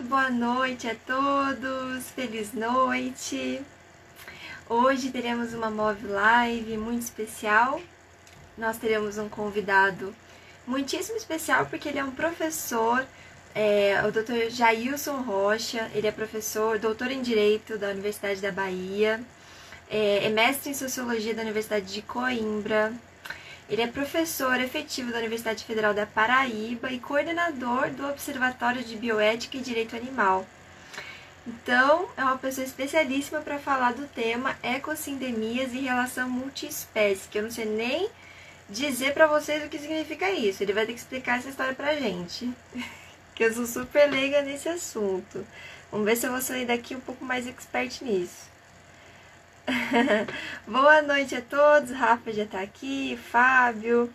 boa noite a todos, feliz noite. Hoje teremos uma Move Live muito especial. Nós teremos um convidado muitíssimo especial porque ele é um professor, o Dr. Jailson Rocha. Ele é professor, doutor em Direito da Universidade da Bahia, é mestre em Sociologia da Universidade de Coimbra. Ele é professor efetivo da Universidade Federal da Paraíba e coordenador do Observatório de Bioética e Direito Animal. Então, é uma pessoa especialíssima para falar do tema ecossindemias e relação multiespécie, que eu não sei nem dizer para vocês o que significa isso. Ele vai ter que explicar essa história pra gente, que eu sou super leiga nesse assunto. Vamos ver se eu vou sair daqui um pouco mais expert nisso. Boa noite a todos, Rafa já tá aqui, Fábio,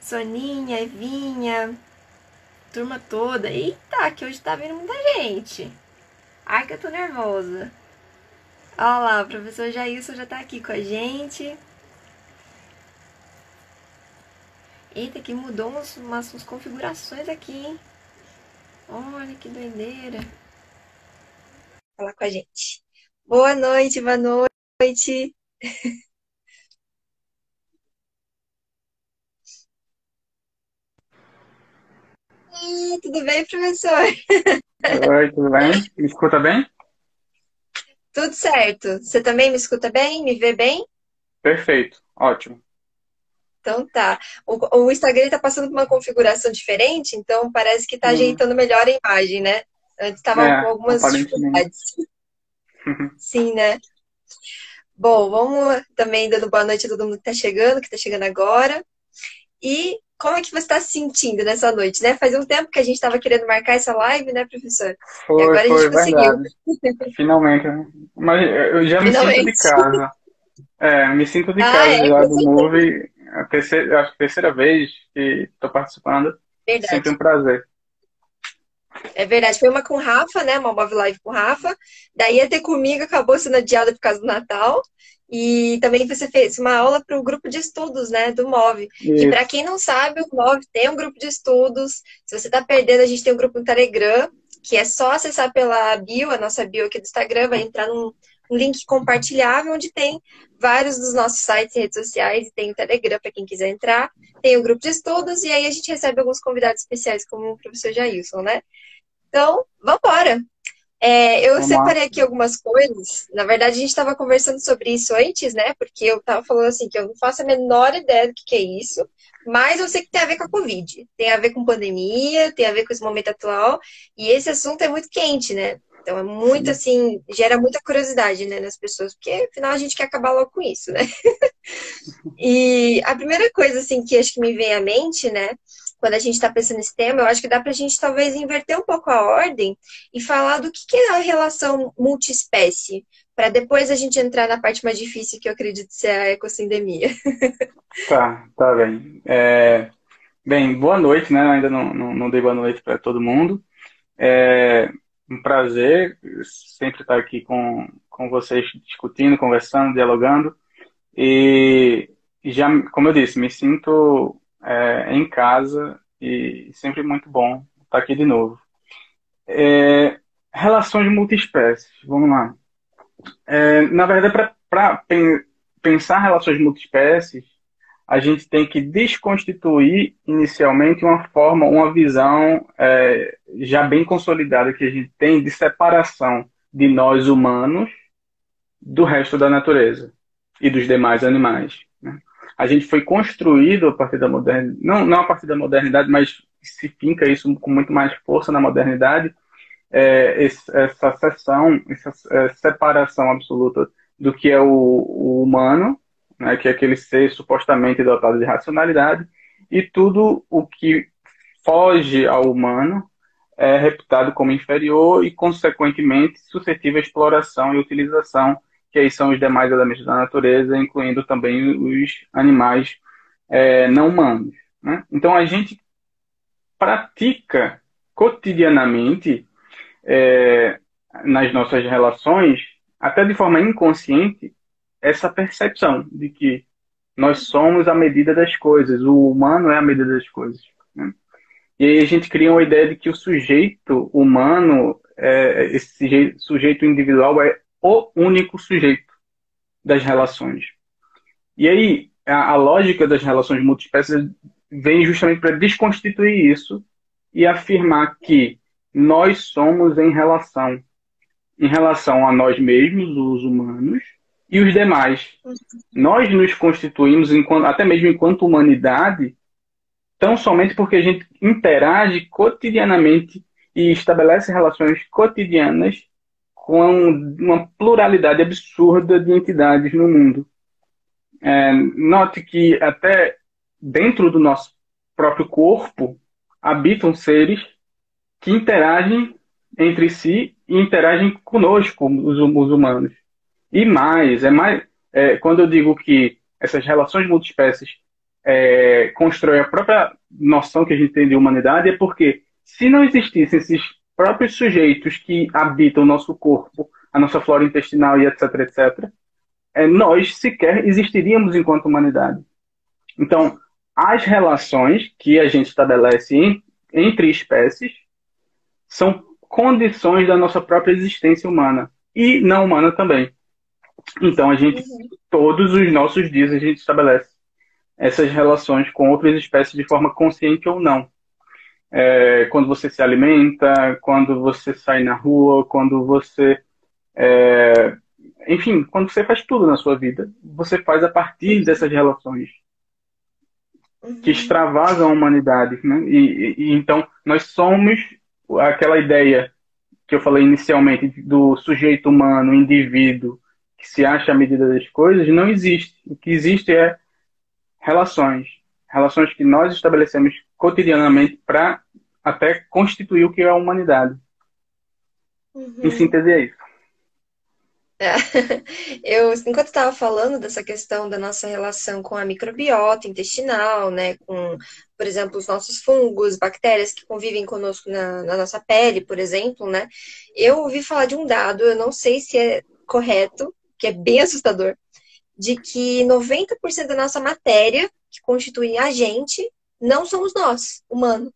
Soninha, Evinha, turma toda. Eita, que hoje tá vindo muita gente. Ai, que eu tô nervosa. Olha lá, o professor Jailson já tá aqui com a gente. Eita, que mudou umas configurações aqui, hein? Olha que doideira. Falar com a gente. Boa noite, boa noite. Tudo bem, professor? Oi, tudo bem? Me escuta bem? Tudo certo. Você também me escuta bem? Me vê bem? Perfeito, ótimo. Então tá. O Instagram tá passando por uma configuração diferente, então parece que tá Hum, ajeitando melhor a imagem, né? Antes estava com algumas aparentemente. dificuldades. Sim, né? Bom, vamos também dando boa noite a todo mundo que tá chegando agora. E como é que você está se sentindo nessa noite, né? Faz um tempo que a gente estava querendo marcar essa live, né, professor? E agora a gente Foi conseguiu, verdade. Finalmente, né? Mas eu já me sinto de finalmente. casa. Me sinto de Ah, casa é, já com do certeza. Move. Acho que a terceira vez que estou participando. Sempre Verdade. um prazer. É verdade. Foi uma com o Rafa, né? Uma Move Live com o Rafa. Daí ia ter comigo, acabou sendo adiada por causa do Natal. E também você fez uma aula para o grupo de estudos, né, do Move. Que para Isso. quem não sabe, o Move tem um grupo de estudos. Se você está perdendo, a gente tem um grupo no Telegram, que é só acessar pela bio, a nossa bio aqui do Instagram, vai entrar um link compartilhável onde tem vários dos nossos sites e redes sociais e tem o Telegram para quem quiser entrar. Tem o grupo de estudos e aí a gente recebe alguns convidados especiais, como o professor Jailson, né? Então, vamos embora. Eu Vamos lá. separei aqui algumas coisas. Na verdade, a gente estava conversando sobre isso antes, né? Porque eu estava falando assim que eu não faço a menor ideia do que é isso, mas eu sei que tem a ver com a Covid. Tem a ver com pandemia, tem a ver com esse momento atual, e esse assunto é muito quente, né? Então é muito Sim. assim, gera muita curiosidade, né, nas pessoas, porque afinal a gente quer acabar logo com isso, né? E a primeira coisa, assim, que acho que me vem à mente, né, quando a gente está pensando nesse tema, eu acho que dá para a gente talvez inverter um pouco a ordem e falar do que é a relação multiespécie, para depois a gente entrar na parte mais difícil, que eu acredito ser a ecossindemia. Tá bem. Bem, boa noite, né? Ainda não dei boa noite para todo mundo. É um prazer sempre estar aqui com vocês discutindo, conversando, dialogando. E já, como eu disse, me sinto em casa e sempre muito bom estar aqui de novo. É, Relações multiespécies, vamos lá. Na verdade, para pensar relações multiespécies, a gente tem que desconstituir inicialmente uma forma, uma visão já bem consolidada que a gente tem de separação de nós humanos do resto da natureza e dos demais animais, né? A gente foi construído a partir da modernidade, não a partir da modernidade, mas se finca isso com muito mais força na modernidade, essa seção, essa separação absoluta do que é o humano, né, que é aquele ser supostamente dotado de racionalidade, e tudo o que foge ao humano é reputado como inferior e, consequentemente, suscetível à exploração e utilização, que aí são os demais elementos da natureza, incluindo também os animais não humanos, né? Então, a gente pratica cotidianamente é, nas nossas relações, até de forma inconsciente, essa percepção de que nós somos a medida das coisas, o humano é a medida das coisas, né? E aí a gente cria uma ideia de que o sujeito humano esse sujeito individual é o único sujeito das relações. E aí, a lógica das relações multiespécies vem justamente para desconstituir isso e afirmar que nós somos em relação a nós mesmos, os humanos, e os demais. Nós nos constituímos, até mesmo enquanto humanidade, tão somente porque a gente interage cotidianamente e estabelece relações cotidianas com uma pluralidade absurda de entidades no mundo. Note que até dentro do nosso próprio corpo habitam seres que interagem entre si e interagem conosco, os humanos. E quando eu digo que essas relações multiespécies constroem a própria noção que a gente tem de humanidade, é porque se não existissem esses próprios sujeitos que habitam o nosso corpo, a nossa flora intestinal e etc, etc, nós sequer existiríamos enquanto humanidade. Então, as relações que a gente estabelece entre espécies são condições da nossa própria existência humana e não humana também. Então, todos os nossos dias, a gente estabelece essas relações com outras espécies de forma consciente ou não. Quando você se alimenta, quando você sai na rua, quando você... enfim, quando você faz tudo na sua vida, você faz a partir dessas relações que extravasam a humanidade, né? Então, nós somos aquela ideia que eu falei inicialmente do sujeito humano, indivíduo, que se acha à medida das coisas, não existe. O que existe é relações. Relações que nós estabelecemos cotidianamente para até constituir o que é a humanidade. Em síntese, é isso. Enquanto estava falando dessa questão da nossa relação com a microbiota intestinal, né, com, por exemplo, os nossos fungos, bactérias que convivem conosco na nossa pele, por exemplo, né, eu ouvi falar de um dado, eu não sei se é correto, que é bem assustador, de que 90% da nossa matéria, que constitui a gente, não somos nós, humano.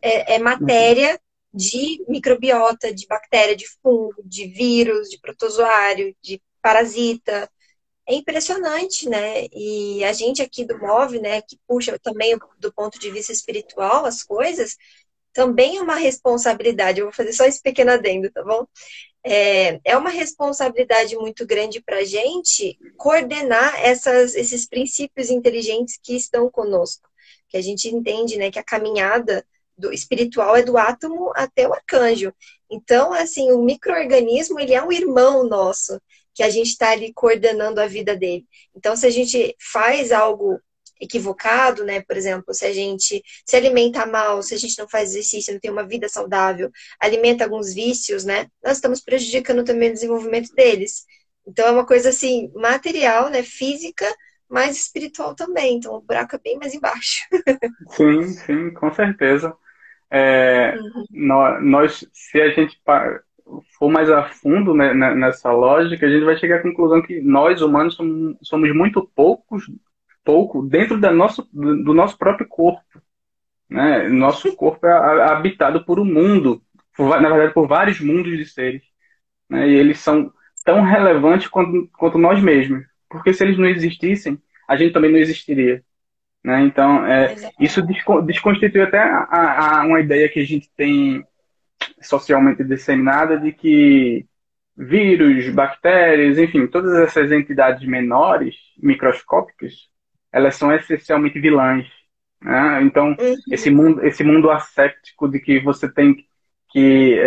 É matéria de microbiota, de bactéria, de fungo, de vírus, de protozoário, de parasita. É impressionante, né? E a gente aqui do MOV, né, que puxa também do ponto de vista espiritual as coisas, também é uma responsabilidade. Eu vou fazer só esse pequeno adendo, tá bom? É uma responsabilidade muito grande para a gente coordenar esses princípios inteligentes que estão conosco. Que a gente entende, né, que a caminhada do espiritual é do átomo até o arcanjo. Então, assim, o micro-organismo, ele é um irmão nosso, que a gente está ali coordenando a vida dele. Então, se a gente faz algo equivocado, né? Por exemplo, se a gente se alimenta mal, se a gente não faz exercício, não tem uma vida saudável, alimenta alguns vícios, né? Nós estamos prejudicando também o desenvolvimento deles. Então, é uma coisa, assim, material, né? Física, mas espiritual também. Então, o buraco é bem mais embaixo. Sim, sim, com certeza. Se a gente for mais a fundo, né, nessa lógica, a gente vai chegar à conclusão que nós, humanos, somos muito pouco dentro do nosso próprio corpo. Né? Nosso corpo é habitado por um mundo, na verdade, por vários mundos de seres. Né? E eles são tão relevantes quanto nós mesmos. Porque se eles não existissem, a gente também não existiria. Né? Então, isso desconstitui até uma ideia que a gente tem socialmente disseminada de que vírus, bactérias, enfim, todas essas entidades menores, microscópicas, elas são essencialmente vilãs. Né? Então, esse mundo asséptico de que você tem que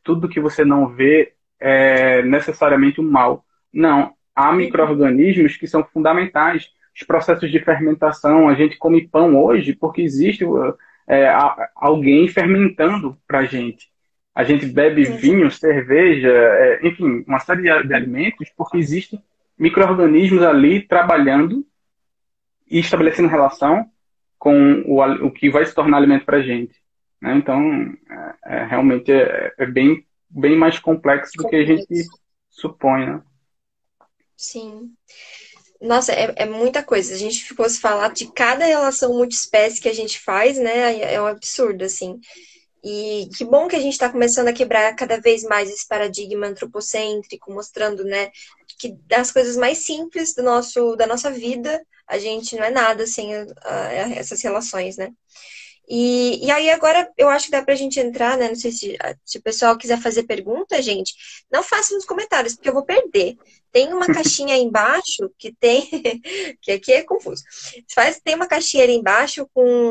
tudo que você não vê é necessariamente um mal. Não, há micro-organismos que são fundamentais. Os processos de fermentação, a gente come pão hoje porque existe alguém fermentando para a gente. A gente bebe vinho, cerveja, enfim, uma série de alimentos porque existem micro-organismos ali trabalhando e estabelecendo relação com o que vai se tornar alimento para a gente. Né? Então, realmente é bem mais complexo do que a gente supõe. Né? Sim. Nossa, é muita coisa. Se a gente fosse falar de cada relação multiespécie que a gente faz, né? É um absurdo, assim. E que bom que a gente está começando a quebrar cada vez mais esse paradigma antropocêntrico, mostrando, né, que das coisas mais simples da nossa vida, a gente não é nada sem essas relações, né? E aí agora eu acho que dá pra gente entrar, né? Não sei se o pessoal quiser fazer pergunta, gente, não faça nos comentários, porque eu vou perder. Tem uma caixinha aí embaixo que tem, que aqui é confuso. Tem uma caixinha ali embaixo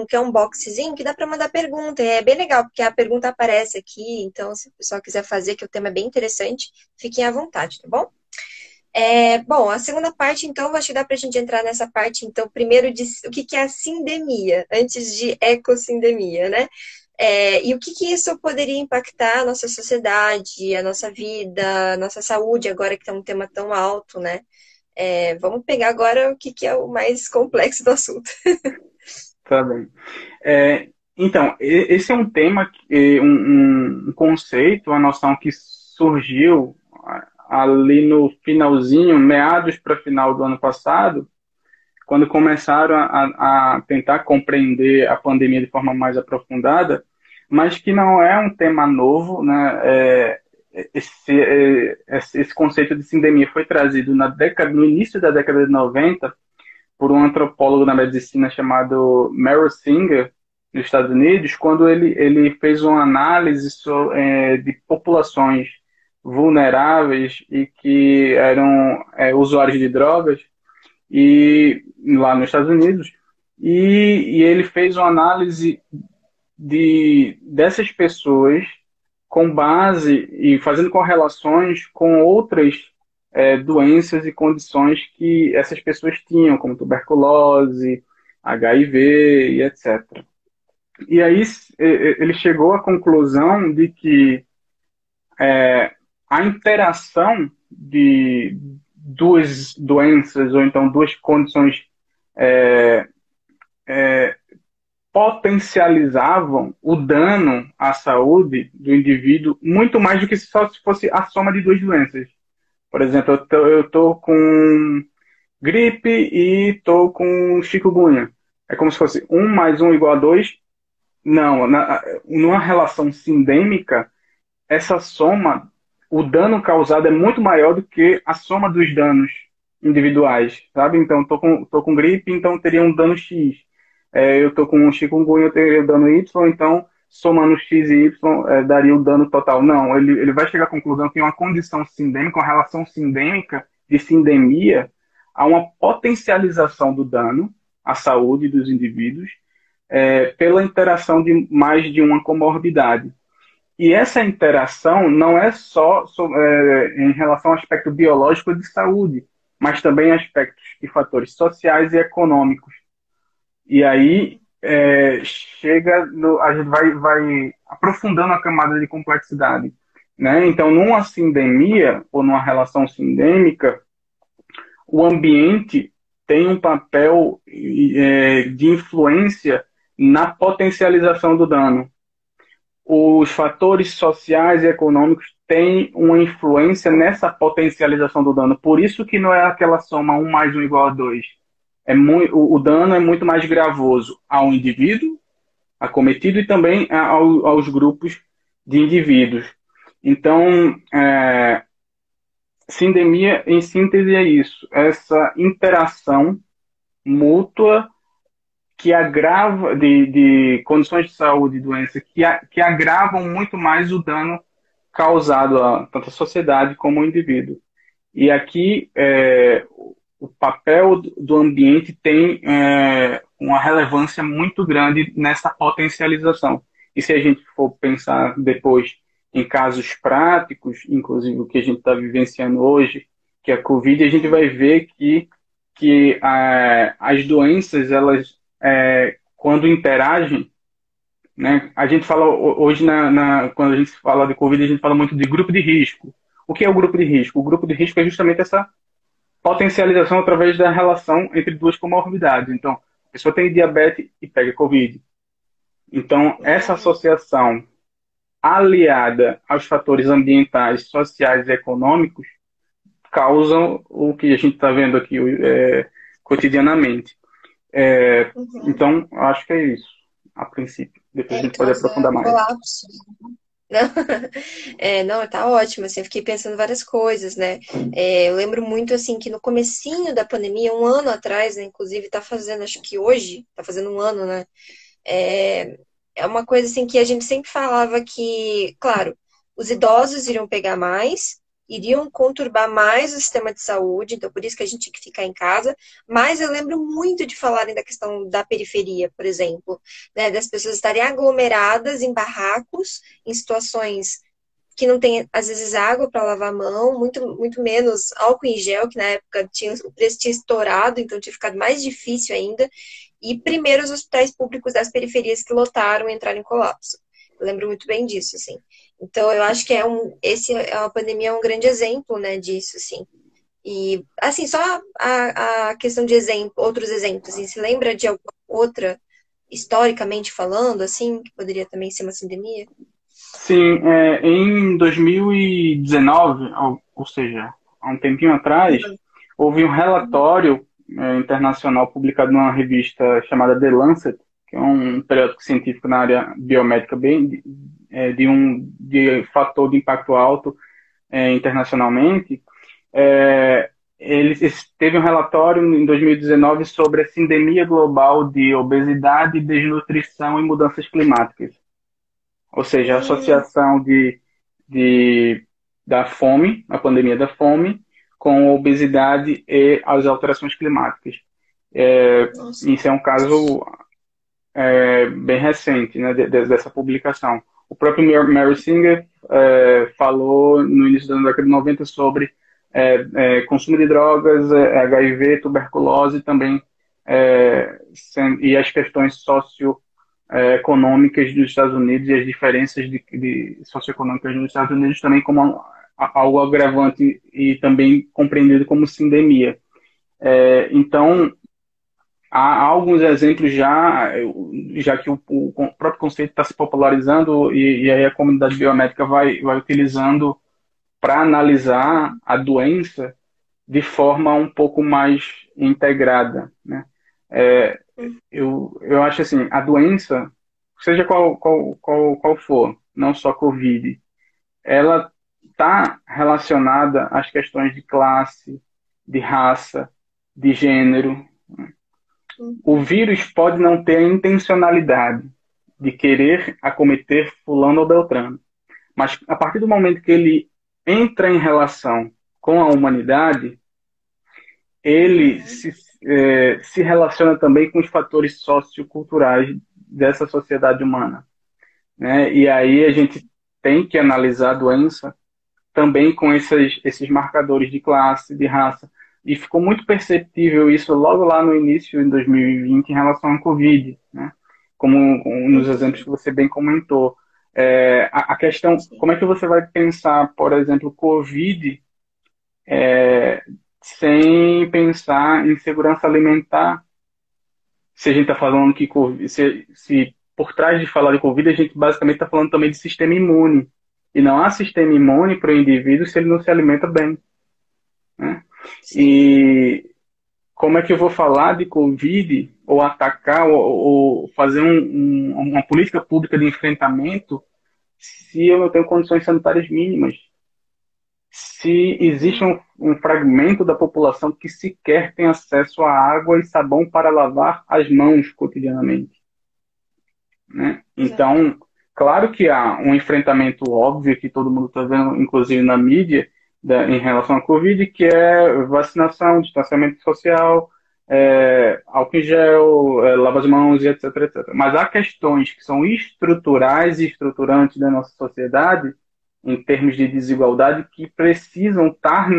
que é um boxzinho que dá pra mandar pergunta. E é bem legal, porque a pergunta aparece aqui. Então, se o pessoal quiser fazer, que o tema é bem interessante, fiquem à vontade, tá bom? Bom, a segunda parte, então, acho que dá para a gente entrar nessa parte, então, primeiro de o que que é a sindemia, antes de ecossindemia, né? E o que que isso poderia impactar a nossa sociedade, a nossa vida, a nossa saúde, agora que é um tema tão alto, né? Vamos pegar agora o que que é o mais complexo do assunto. Tá bem. Então, esse é um tema, um conceito, uma noção que surgiu ali no finalzinho, meados para final do ano passado, quando começaram a tentar compreender a pandemia de forma mais aprofundada, mas que não é um tema novo, né? Esse conceito de sindemia foi trazido no início da década de 90 por um antropólogo na medicina chamado Merrill Singer, nos Estados Unidos, quando ele fez uma análise de populações vulneráveis e que eram usuários de drogas e lá nos Estados Unidos, e ele fez uma análise dessas pessoas com base e fazendo correlações com outras doenças e condições que essas pessoas tinham, como tuberculose, HIV e etc. E aí ele chegou à conclusão de que a interação de duas doenças ou então duas condições é, potencializavam o dano à saúde do indivíduo muito mais do que só se fosse a soma de duas doenças. Por exemplo, eu tô com gripe e tô com chikungunya. É como se fosse 1 mais 1 igual a 2. Não, numa relação sindêmica, essa soma, o dano causado é muito maior do que a soma dos danos individuais, sabe? Então, tô com gripe, então teria um dano X. Eu tô com um chikungunya, eu teria o dano Y, então somando X e Y daria o dano total. Não, ele vai chegar à conclusão que em uma condição sindêmica, uma relação sindêmica de sindemia, há uma potencialização do dano à saúde dos indivíduos pela interação de mais de uma comorbidade. E essa interação não é só em relação ao aspecto biológico de saúde, mas também aspectos e fatores sociais e econômicos. E aí a gente vai aprofundando a camada de complexidade. Né? Então, numa sindemia ou numa relação sindêmica, o ambiente tem um papel de influência na potencialização do dano. Os fatores sociais e econômicos têm uma influência nessa potencialização do dano. Por isso que não é aquela soma 1 mais 1 igual a 2. O dano é muito mais gravoso ao indivíduo acometido e também aos grupos de indivíduos. Então, sindemia, em síntese, é isso. Essa interação mútua que agrava de condições de saúde e doença que agravam muito mais o dano causado a tanto a sociedade como o indivíduo. E aqui o papel do ambiente tem uma relevância muito grande nessa potencialização. E se a gente for pensar depois em casos práticos, inclusive o que a gente está vivenciando hoje, que é a Covid, a gente vai ver que as doenças, elas, quando interagem, né, a gente fala hoje, quando a gente fala de Covid, a gente fala muito de grupo de risco. O que é o grupo de risco? O grupo de risco é justamente essa potencialização através da relação entre duas comorbidades. Então, a pessoa tem diabetes e pega Covid. Então, essa associação aliada aos fatores ambientais, sociais e econômicos causam o que a gente está vendo aqui cotidianamente. Uhum. Então, acho que é isso, a princípio. Depois a gente pode Nossa, é aprofundar um mais. colapso. Não, não, tá ótimo, assim, eu fiquei pensando várias coisas, né? Eu lembro muito, assim, que no comecinho da pandemia, um ano atrás, né, inclusive tá fazendo, acho que hoje, tá fazendo um ano, né? É, é uma coisa, assim, que a gente sempre falava que, claro, os idosos iriam pegar mais, iriam conturbar mais o sistema de saúde, então por isso que a gente tinha que ficar em casa, mas eu lembro muito de falarem da questão da periferia, por exemplo, né, das pessoas estarem aglomeradas em barracos, em situações que não tem, às vezes, água para lavar a mão, muito menos álcool em gel, que na época o preço tinha estourado, então tinha ficado mais difícil ainda. E primeiro os hospitais públicos das periferias que lotaram e entraram em colapso. Eu lembro muito bem disso, assim. Então, eu acho que a pandemia é um grande exemplo, né, disso, assim. E, assim, só a questão de outros exemplos, assim, se lembra de alguma outra, historicamente falando, assim, que poderia também ser uma sindemia? Sim, em 2019, ou seja, há um tempinho atrás, houve um relatório internacional publicado numa revista chamada The Lancet, que é um periódico científico na área biomédica de fator de impacto alto internacionalmente. Teve um relatório em 2019 sobre a sindemia global de obesidade, desnutrição e mudanças climáticas, ou seja, a Hum, associação de, da fome, a pandemia da fome, com a obesidade e as alterações climáticas. nossa. Isso é um caso bem recente, né, dessa publicação. O próprio Mary Singer falou no início da década de 90 sobre consumo de drogas, HIV, tuberculose também, e as questões socioeconômicas dos Estados Unidos e as diferenças socioeconômicas nos Estados Unidos também como algo agravante e também compreendido como sindemia. Então, há alguns exemplos já que o próprio conceito está se popularizando e aí a comunidade biomédica vai utilizando para analisar a doença de forma um pouco mais integrada, né? É, eu acho assim, a doença, seja qual for, não só Covid, ela está relacionada às questões de classe, de raça, de gênero. O Uhum. vírus pode não ter a intencionalidade de querer acometer fulano ou beltrano, mas a partir do momento que ele entra em relação com a humanidade, ele Uhum. se relaciona também com os fatores socioculturais dessa sociedade humana, né? E aí a gente tem que analisar a doença também com esses marcadores de classe, de raça. E ficou muito perceptível isso logo lá no início, em 2020, em relação ao Covid, né? Como nos exemplos Uhum. que você bem comentou. A questão, Sim. como é que você vai pensar, por exemplo, Covid sem pensar em segurança alimentar? Se a gente está falando que Covid, se por trás de falar de Covid, a gente basicamente está falando também de sistema imune. E não há sistema imune para o indivíduo se ele não se alimenta bem, né? Sim. E como é que eu vou falar de Covid ou atacar ou fazer uma política pública de enfrentamento se eu não tenho condições sanitárias mínimas? Se existe Uhum. um fragmento da população que sequer tem acesso a água e sabão para lavar as mãos cotidianamente, né? Exato. Então, claro que há um enfrentamento óbvio que todo mundo está vendo, inclusive na mídia, em relação à Covid, que é vacinação, distanciamento social, álcool em gel, lava as mãos e etc, etc. Mas há questões que são estruturais e estruturantes da nossa sociedade, em termos de desigualdade, que precisam estar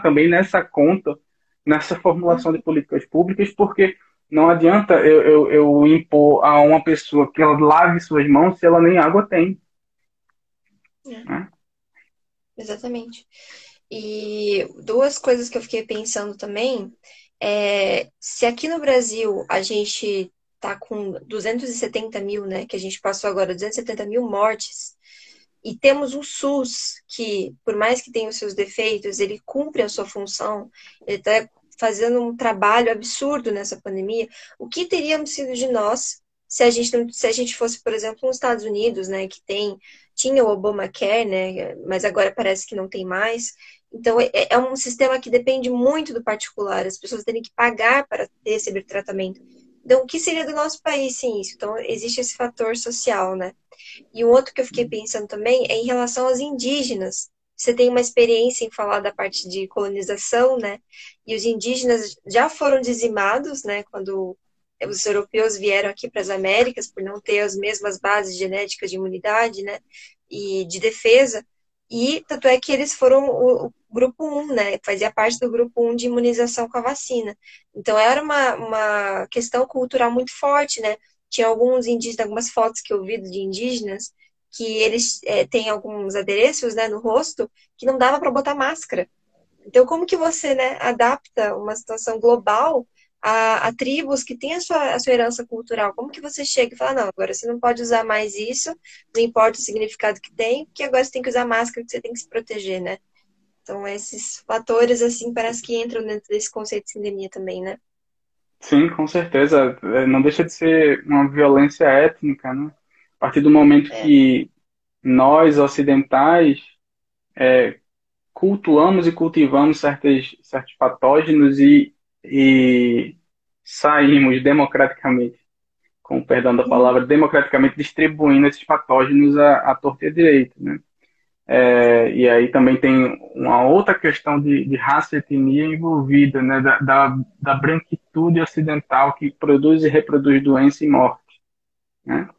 também nessa conta, nessa formulação de Uhum. políticas públicas, porque não adianta eu impor a uma pessoa que ela lave suas mãos se ela nem água tem, É, né? exatamente. E duas coisas que eu fiquei pensando também se aqui no Brasil a gente tá com 270 mil, né, que a gente passou agora, 270 mil mortes, e temos um SUS que, por mais que tenha os seus defeitos, ele cumpre a sua função, ele está fazendo um trabalho absurdo nessa pandemia, o que teríamos sido de nós se a gente fosse, por exemplo, nos Estados Unidos, né, que tinha o Obamacare, né, mas agora parece que não tem mais. Então, é um sistema que depende muito do particular, as pessoas terem que pagar para receber tratamento. Então, o que seria do nosso país sem isso? Então, existe esse fator social, né? E um outro que eu fiquei pensando também é em relação aos indígenas. Você tem uma experiência em falar da parte de colonização, né? E os indígenas já foram dizimados, né? Quando os europeus vieram aqui para as Américas, por não ter as mesmas bases genéticas de imunidade, né? E de defesa. E tanto é que eles foram o grupo um, né? Fazia parte do grupo um de imunização com a vacina. Então era uma questão cultural muito forte, né? Tinha alguns indígenas, algumas fotos que eu vi de indígenas, que eles têm alguns adereços, né, no rosto, que não dava para botar máscara. Então, como que você, né, adapta uma situação global a tribos que têm a sua herança cultural? Como que você chega e fala, não, agora você não pode usar mais isso, não importa o significado que tem, porque agora você tem que usar máscara, que você tem que se proteger, né? Então, esses fatores, assim, parece que entram dentro desse conceito de sindemia também, né? Sim, com certeza. Não deixa de ser uma violência étnica, né? A partir do momento É. que nós, ocidentais, cultuamos e cultivamos certos patógenos e saímos democraticamente, com o perdão da palavra, Uhum. democraticamente distribuindo esses patógenos à torta e à direita, né? E aí também tem uma outra questão de raça e etnia envolvida, né? Da branquitude ocidental que produz e reproduz doença e morte, né?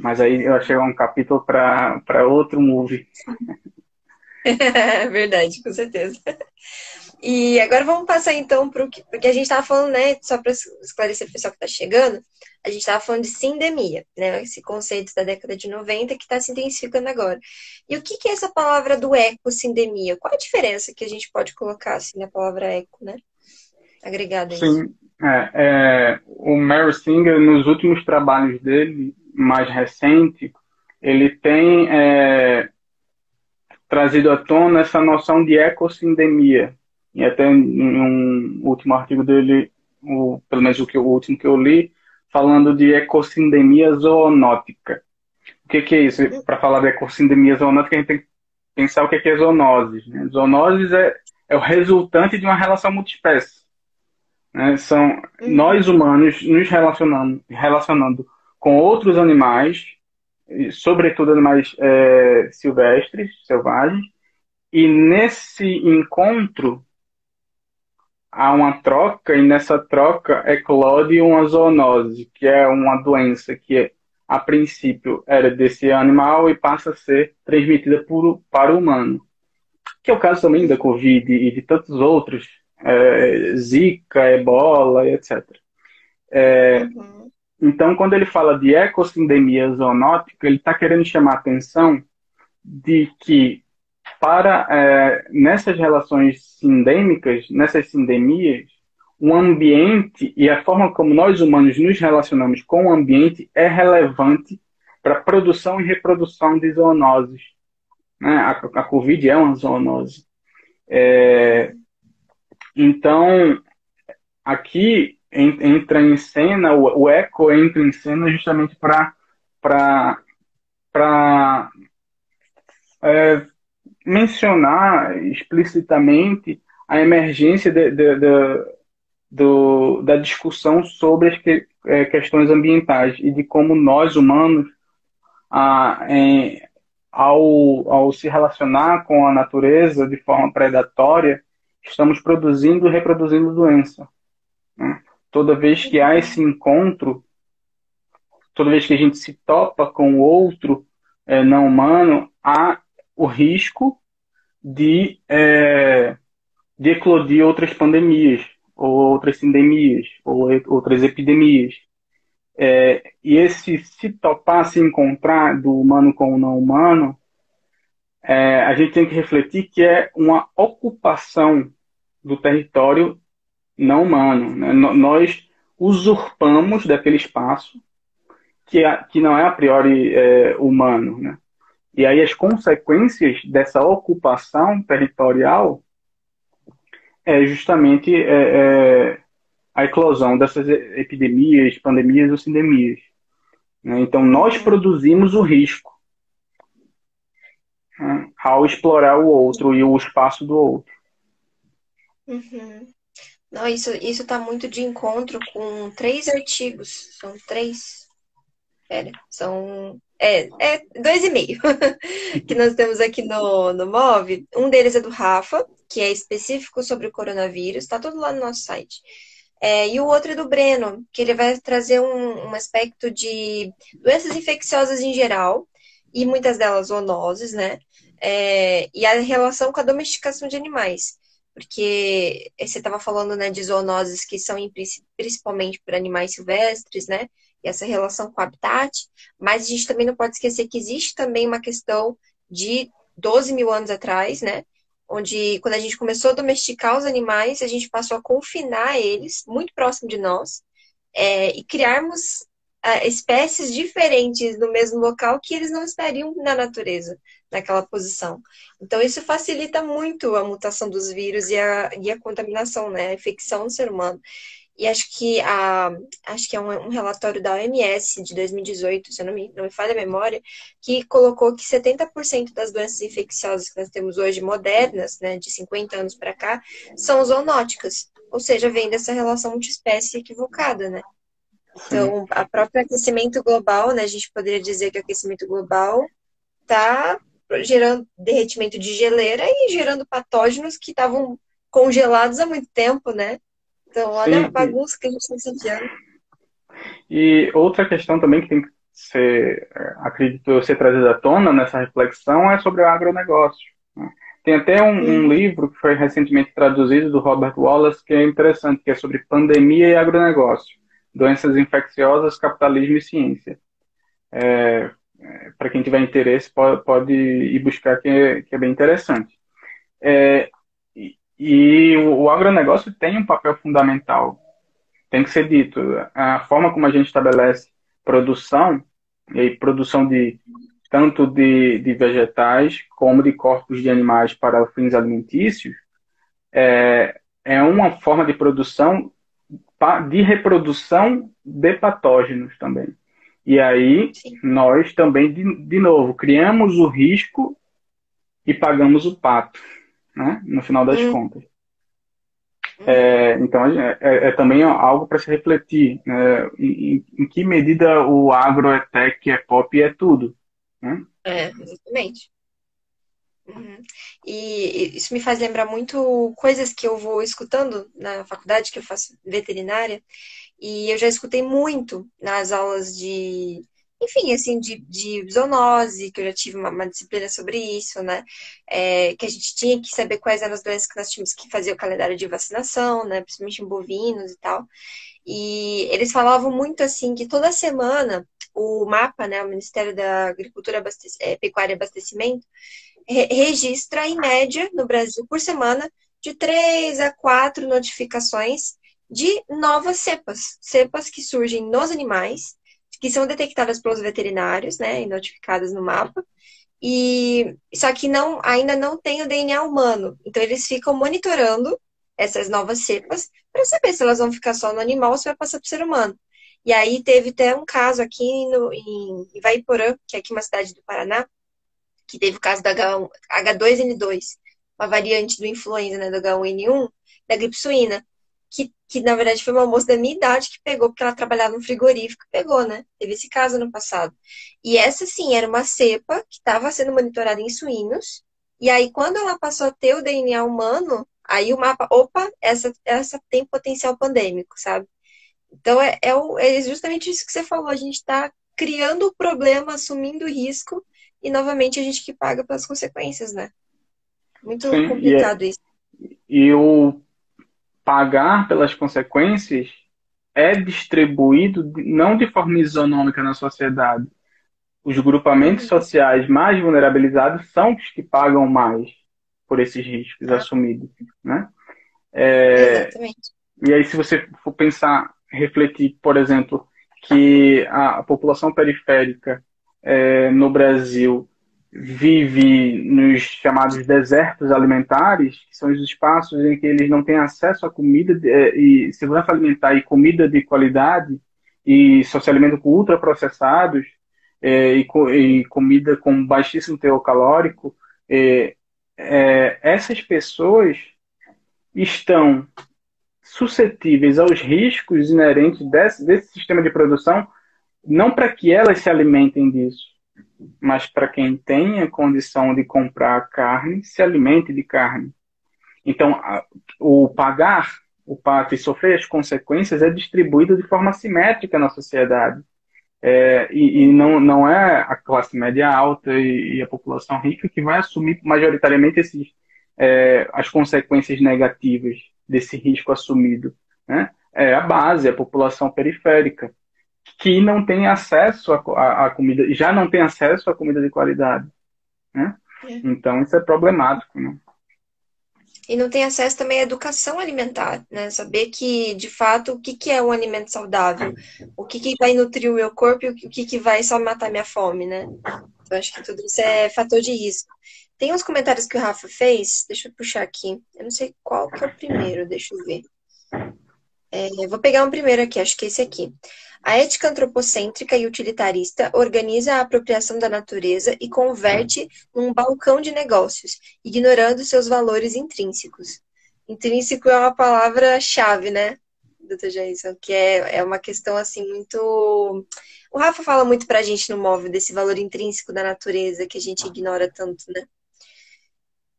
Mas aí eu achei um capítulo para outro movie. Verdade, com certeza. E agora vamos passar então para o que. Porque a gente estava falando, né? Só para esclarecer o pessoal que está chegando, a gente estava falando de sindemia, né? Esse conceito da década de 90 que está se intensificando agora. E o que que é essa palavra do ecossindemia? Qual a diferença que a gente pode colocar assim na palavra eco, né? Agregada a isso. Sim, o Mary Singer, nos últimos trabalhos dele, mais recente, ele tem trazido à tona essa noção de ecossindemia. E até em um último artigo dele, pelo menos o último que eu li, falando de ecossindemia zoonótica. O que é isso? Para falar de ecossindemia zoonótica, a gente tem que pensar o que é zoonoses, né? Zoonoses é o resultante de uma relação multiespécie, né? São nós Uhum, humanos nos relacionando com outros animais, e, sobretudo animais silvestres, selvagens, e nesse encontro há uma troca, e nessa troca eclode uma zoonose, que é uma doença que a princípio era desse animal e passa a ser transmitida para o humano, que é o caso também da Covid e de tantos outros, Zika, Ebola, etc. uhum, Então, quando ele fala de ecossindemia zoonótica, ele está querendo chamar a atenção de que nessas relações sindêmicas, nessas sindemias, o ambiente e a forma como nós humanos nos relacionamos com o ambiente é relevante para a produção e reprodução de zoonoses, né? A Covid é uma zoonose. Então, aqui entra em cena, o eco entra em cena justamente para mencionar explicitamente a emergência da discussão sobre as questões ambientais e de como nós, humanos, a, em, ao se relacionar com a natureza de forma predatória, estamos produzindo e reproduzindo doença, né? Toda vez que há esse uhum, encontro, toda vez que a gente se topa com o outro não humano, há o risco de eclodir outras pandemias, ou outras sindemias, ou outras epidemias. E esse se topar, se encontrar do humano com o não humano, a gente tem que refletir que é uma ocupação do território não humano, né? Nós usurpamos daquele espaço que não é a priori humano, né? E aí as consequências dessa ocupação territorial é justamente a eclosão dessas epidemias, pandemias ou sindemias. né? Então, nós Uhum, produzimos o risco, né, ao explorar o outro e o espaço do outro. uhum. Não, isso tá muito de encontro com três artigos. São três? Pera, são. Dois e meio que nós temos aqui no MOV. Um deles é do Rafa, que é específico sobre o coronavírus, tá tudo lá no nosso site. E o outro é do Breno, que ele vai trazer um aspecto de doenças infecciosas em geral, e muitas delas zoonoses, né? E a relação com a domesticação de animais. Porque você estava falando, né, de zoonoses que são principalmente para animais silvestres, né? E essa relação com o habitat, mas a gente também não pode esquecer que existe também uma questão de 12 mil anos atrás, né? Onde, quando a gente começou a domesticar os animais, a gente passou a confinar eles muito próximo de nós, e criarmos espécies diferentes no mesmo local que eles não estariam na natureza, naquela posição. Então, isso facilita muito a mutação dos vírus e a contaminação, né? A infecção do ser humano. E acho que é um relatório da OMS de 2018, se eu não me falha a memória, que colocou que 70% das doenças infecciosas que nós temos hoje, modernas, né, de 50 anos para cá, são zoonóticas. Ou seja, vem dessa relação multiespécie equivocada, né? Sim. Então, a própria aquecimento global, né, a gente poderia dizer que o aquecimento global está gerando derretimento de geleira e gerando patógenos que estavam congelados há muito tempo, né? Então, olha a Sim, bagunça que a gente está se enfiando. e outra questão também que tem que ser, acredito eu, ser trazida à tona nessa reflexão é sobre o agronegócio, né? Tem até um Uhum. livro que foi recentemente traduzido do Robert Wallace que é interessante, que é sobre pandemia e agronegócio, doenças infecciosas, capitalismo e ciência. Para quem tiver interesse, pode ir buscar, que é bem interessante. É, e o agronegócio tem um papel fundamental, tem que ser dito. A forma como a gente estabelece produção, e aí produção de tanto de vegetais como de corpos de animais para fins alimentícios, é uma forma de produção de reprodução de patógenos também. E aí Sim. nós também, de novo, criamos o risco e pagamos o pato, né? No final das Uhum. contas. Uhum. Então, é também algo para se refletir, né? Em que medida o agro é tech, é pop e é tudo, né? Exatamente. Uhum. E isso me faz lembrar muito coisas que eu vou escutando na faculdade, que eu faço veterinária, e eu já escutei muito nas aulas enfim, assim, de zoonose, que eu já tive uma disciplina sobre isso, né? Que a gente tinha que saber quais eram as doenças que nós tínhamos que fazer o calendário de vacinação, né? Principalmente em bovinos e tal. E eles falavam muito assim que toda semana o MAPA, né, o Ministério da Agricultura, Pecuária e Abastecimento, registra, em média, no Brasil, por semana, de 3 a 4 notificações de novas cepas. Cepas que surgem nos animais, que são detectadas pelos veterinários, né, e notificadas no mapa. E só que ainda não tem o DNA humano. Então eles ficam monitorando essas novas cepas para saber se elas vão ficar só no animal ou se vai passar para o ser humano. E aí teve até um caso aqui em Ivaiporã, que é aqui uma cidade do Paraná, que teve o caso da H2N2, uma variante do influenza, né, do H1N1, da gripe suína, que na verdade foi uma moça da minha idade que pegou, porque ela trabalhava no frigorífico, pegou, né? Teve esse caso no passado. E essa, sim, era uma cepa que estava sendo monitorada em suínos, e aí quando ela passou a ter o DNA humano, aí o mapa, opa, essa tem potencial pandêmico, sabe? Então é justamente isso que você falou, a gente está criando o problema, assumindo o risco, e novamente a gente que paga pelas consequências, né? Muito Sim, complicado isso. e o pagar pelas consequências é distribuído não de forma isonômica na sociedade. Os grupamentos Uhum. sociais mais vulnerabilizados são os que pagam mais por esses riscos Ah, assumidos, né? exatamente. E aí, se você for pensar, refletir, por exemplo, que a população periférica no Brasil vive nos chamados desertos alimentares, que são os espaços em que eles não têm acesso a comida e segurança alimentar e comida de qualidade, e só se alimentam com ultraprocessados e comida com baixíssimo teor calórico, é, essas pessoas estão suscetíveis aos riscos inerentes desse sistema de produção, não para que elas se alimentem disso, mas para quem tem a condição de comprar carne, se alimente de carne. Então, o pagar o pato e sofrer as consequências é distribuído de forma simétrica na sociedade. E não é a classe média alta e a população rica que vai assumir majoritariamente as consequências negativas desse risco assumido, né? É a base, a população periférica, que não tem acesso à comida, já não tem acesso à comida de qualidade, né? É. Então, isso é problemático, né? E não tem acesso também à educação alimentar, né? Saber que, de fato, o que que é um alimento saudável, o que que vai nutrir o meu corpo e o que que vai só matar minha fome, né? Então, acho que tudo isso é fator de risco. Tem uns comentários que o Rafa fez, deixa eu puxar aqui. Eu não sei qual que é o primeiro, deixa eu ver. Eu vou pegar um primeiro aqui, acho que é esse aqui. A ética antropocêntrica e utilitarista organiza a apropriação da natureza e converte num balcão de negócios, ignorando seus valores intrínsecos. Intrínseco é uma palavra-chave, né, doutor Jason? Que é uma questão, assim, muito... O Rafa fala muito pra gente no móvel desse valor intrínseco da natureza que a gente ignora tanto, né?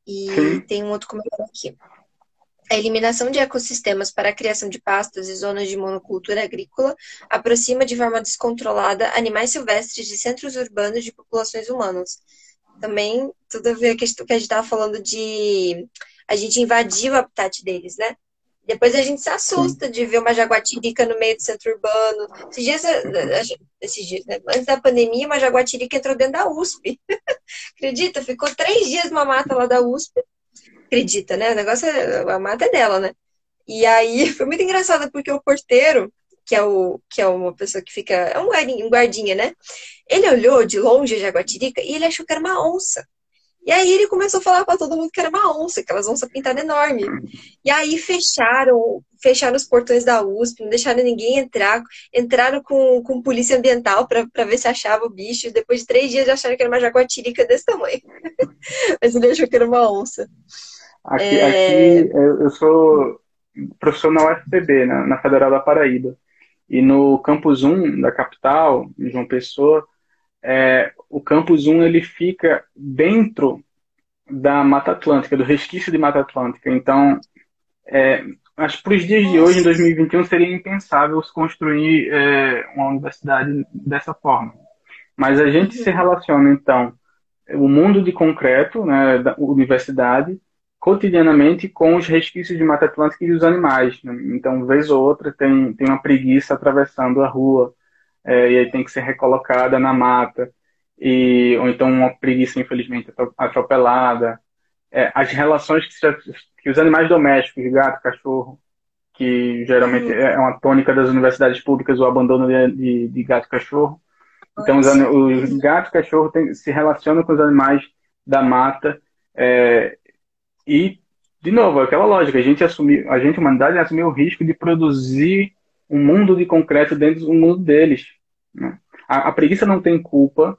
E Sim, tem um outro comentário aqui. A eliminação de ecossistemas para a criação de pastos e zonas de monocultura agrícola aproxima de forma descontrolada animais silvestres de centros urbanos de populações humanas. Também tudo a ver com o que a gente estava falando de a gente invadir o habitat deles, né? Depois a gente se sim. assusta de ver uma jaguatirica no meio do centro urbano. Esses dias, né? Antes da pandemia, uma jaguatirica entrou dentro da USP. Acredita? Ficou 3 dias numa mata lá da USP. Acredita, né? O negócio a mata é dela, né? E aí foi muito engraçado porque o porteiro, que é uma pessoa que fica, é um guardinha, né? Ele olhou de longe a jaguatirica e ele achou que era uma onça. E aí ele começou a falar para todo mundo que era uma onça, aquelas onças pintadas enorme. E aí fecharam os portões da USP, não deixaram ninguém entrar, entraram com polícia ambiental para ver se achava o bicho. Depois de 3 dias já acharam que era uma jaguatirica desse tamanho. Mas ele achou que era uma onça. Aqui eu sou professor na UFPB, na Federal da Paraíba. E no Campus 1 da capital, em João Pessoa, o Campus 1 ele fica dentro da Mata Atlântica, do resquício de Mata Atlântica. Então, acho que para os dias de hoje, em Nossa. 2021, seria impensável se construir uma universidade dessa forma. Mas a gente se Uhum. relaciona, então, o mundo de concreto, né, da universidade, cotidianamente com os resquícios de Mata Atlântica e os animais, né? Então, vez ou outra, tem uma preguiça atravessando a rua, e aí tem que ser recolocada na mata, ou então uma preguiça, infelizmente, atropelada. As relações que os animais domésticos, gato, cachorro, que geralmente Uhum. é uma tônica das universidades públicas, o abandono de gato e cachorro. Então, Nossa. os gatos e cachorros se relacionam com os animais da mata. E, de novo, aquela lógica, humanidade, assumiu o risco de produzir um mundo de concreto dentro do mundo deles, né? A preguiça não tem culpa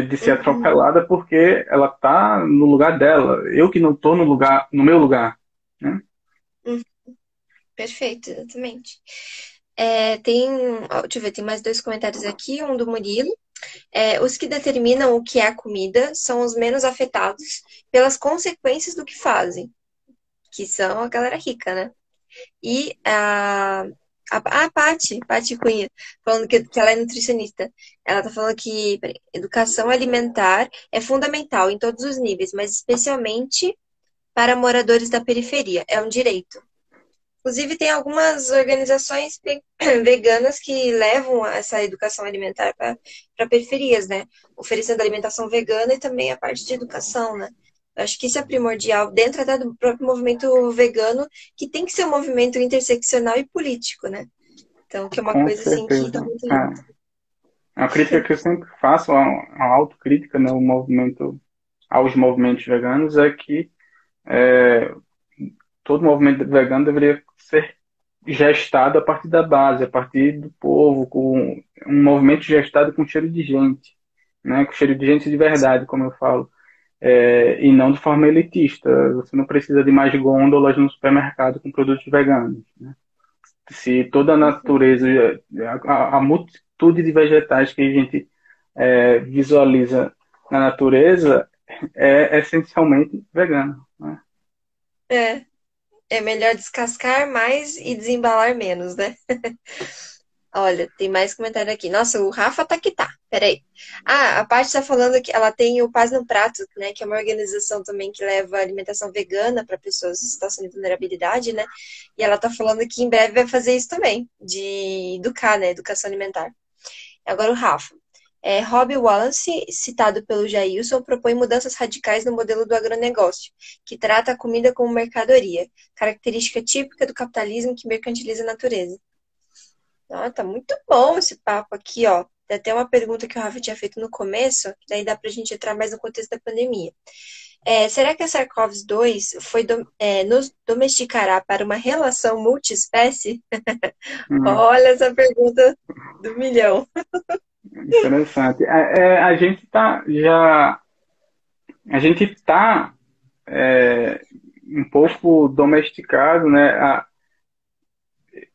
de ser Uhum. atropelada porque ela está no lugar dela. Eu que não estou no meu lugar, né? Uhum. Perfeito, exatamente. Deixa eu ver, tem mais dois comentários aqui, um do Murilo. Os que determinam o que é a comida são os menos afetados pelas consequências do que fazem, que são a galera rica, né? E a Paty Cunha, falando que ela é nutricionista. Ela tá falando que educação alimentar é fundamental em todos os níveis, mas especialmente para moradores da periferia. É um direito. Inclusive, tem algumas organizações veganas que levam essa educação alimentar para periferias, né? Oferecendo alimentação vegana e também a parte de educação, né? Eu acho que isso é primordial, dentro até do próprio movimento vegano, que tem que ser um movimento interseccional e político, né? Então, que é uma Com coisa assim que tá certeza. muito junto. É uma crítica que eu sempre faço, uma autocrítica, né, aos movimentos veganos, é que é, todo movimento vegano deveria ser gestado a partir da base, a partir do povo, com um movimento gestado com cheiro de gente, né? Com cheiro de gente de verdade, como eu falo, e não de forma elitista. Você não precisa de mais gôndolas no supermercado com produtos veganos, né? Se toda a natureza, a multitude de vegetais que a gente visualiza na natureza é essencialmente vegana, né? É, é melhor descascar mais e desembalar menos, né? Olha, tem mais comentário aqui. Nossa, o Rafa tá que tá. Peraí. Ah, a parte tá falando que ela tem o Paz no Prato, né? Que é uma organização também que leva alimentação vegana para pessoas em situação de vulnerabilidade, né? E ela tá falando que em breve vai fazer isso também, de educar, né? Educação alimentar. Agora o Rafa. Robbie Wallace, citado pelo Jailson, propõe mudanças radicais no modelo do agronegócio, que trata a comida como mercadoria, característica típica do capitalismo que mercantiliza a natureza. Ah, tá muito bom esse papo aqui, ó. Tem até uma pergunta que o Rafa tinha feito no começo, que daí dá pra gente entrar mais no contexto da pandemia. Será que a SARS-CoV-2 nos domesticará para uma relação multiespécie? Hum, Olha essa pergunta do milhão. interessante. A gente tá um pouco domesticado, né?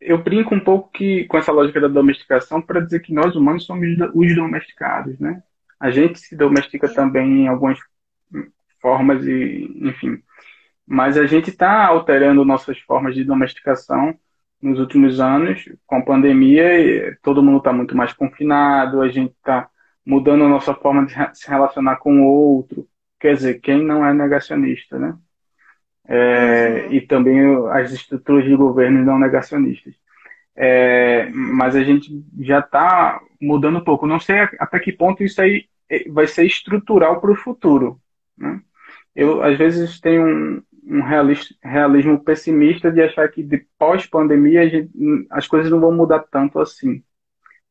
Eu brinco um pouco com essa lógica da domesticação para dizer que nós humanos somos os domesticados, né? A gente se domestica também em algumas formas e, enfim, mas a gente está alterando nossas formas de domesticação nos últimos anos com a pandemia. E todo mundo está muito mais confinado, a gente está mudando a nossa forma de se relacionar com o outro. Quer dizer, quem não é negacionista, né? Uhum, E também as estruturas de governo não negacionistas. Mas a gente já está mudando um pouco. Não sei até que ponto isso aí vai ser estrutural para o futuro, né? Eu, às vezes, tenho um realismo pessimista de achar que de pós-pandemia as coisas não vão mudar tanto assim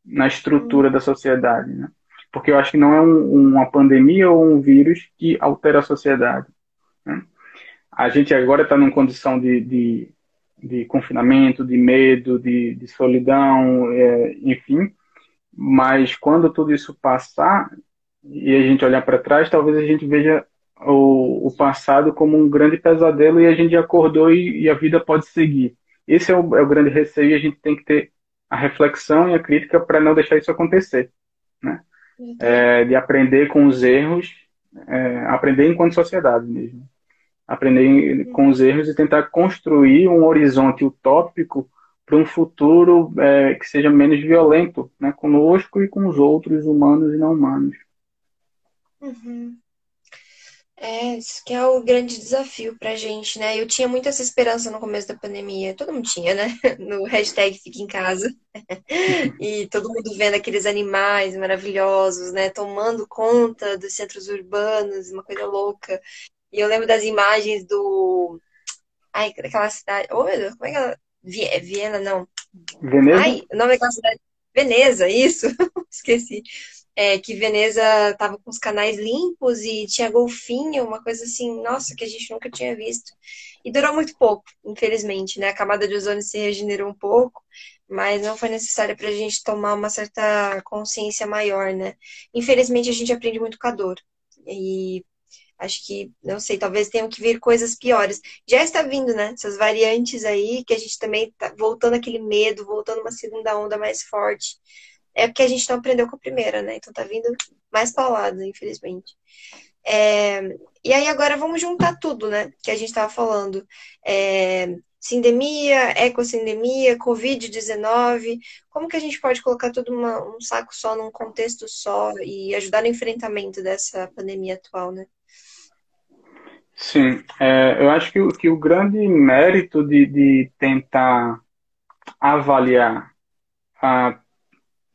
na estrutura da sociedade, né? Porque eu acho que não é uma pandemia ou um vírus que altera a sociedade, né? A gente agora está numa condição de confinamento, de medo, de solidão, enfim, mas quando tudo isso passar e a gente olhar para trás, talvez a gente veja o passado como um grande pesadelo e a gente acordou e a vida pode seguir. Esse é o grande receio e a gente tem que ter a reflexão e a crítica para não deixar isso acontecer, né? uhum, De aprender com os erros, aprender enquanto sociedade mesmo. Aprender com os erros e tentar construir um horizonte utópico para um futuro que seja menos violento, né, conosco e com os outros humanos e não humanos. uhum. Isso que é o grande desafio pra gente, né? Eu tinha muita essa esperança no começo da pandemia. Todo mundo tinha, né? No hashtag Fica em Casa. E todo mundo vendo aqueles animais maravilhosos, né? Tomando conta dos centros urbanos, uma coisa louca. E eu lembro das imagens do. Ai, daquela cidade. Oh, meu Deus, como é que ela. Viena, não. Veneza? Ai, o nome daquela cidade. Veneza, isso. Esqueci. Que Veneza tava com os canais limpos e tinha golfinho, uma coisa assim, nossa, que a gente nunca tinha visto. E durou muito pouco, infelizmente, né? A camada de ozônio se regenerou um pouco, mas não foi necessário para a gente tomar uma certa consciência maior, né? Infelizmente, a gente aprende muito com a dor. E acho que, não sei, talvez tenham que vir coisas piores. Já está vindo, né? Essas variantes aí, que a gente também tá voltando aquele medo, voltando uma segunda onda mais forte. É porque a gente não aprendeu com a primeira, né? Então tá vindo mais paulada, infelizmente. É, E aí agora vamos juntar tudo, né? Que a gente estava falando. Sindemia, ecossindemia, Covid-19. Como que a gente pode colocar tudo um saco só, num contexto só e ajudar no enfrentamento dessa pandemia atual, né? Sim, eu acho que o grande mérito de tentar avaliar a,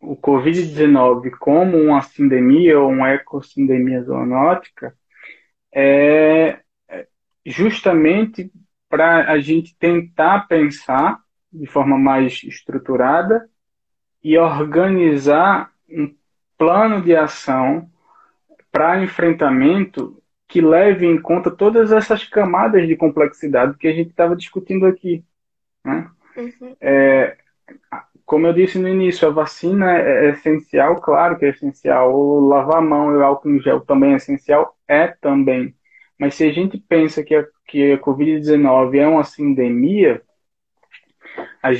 o Covid-19 como uma sindemia ou uma ecossindemia zoonótica é justamente para a gente tentar pensar de forma mais estruturada e organizar um plano de ação para enfrentamento que leve em conta todas essas camadas de complexidade que a gente estava discutindo aqui, né? Uhum. Como eu disse no início, a vacina é essencial, claro que é essencial. O lavar a mão e o álcool em gel também é essencial, é também. Mas se a gente pensa que a Covid-19 é uma sindemia,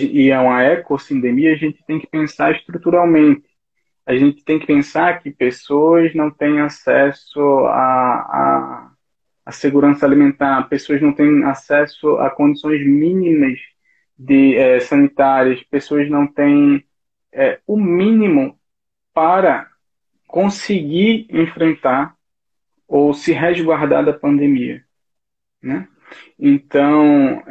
e é uma ecossindemia, a gente tem que pensar estruturalmente. A gente tem que pensar que pessoas não têm acesso à segurança alimentar, pessoas não têm acesso a condições mínimas sanitárias, pessoas não têm o mínimo para conseguir enfrentar ou se resguardar da pandemia, né? Então,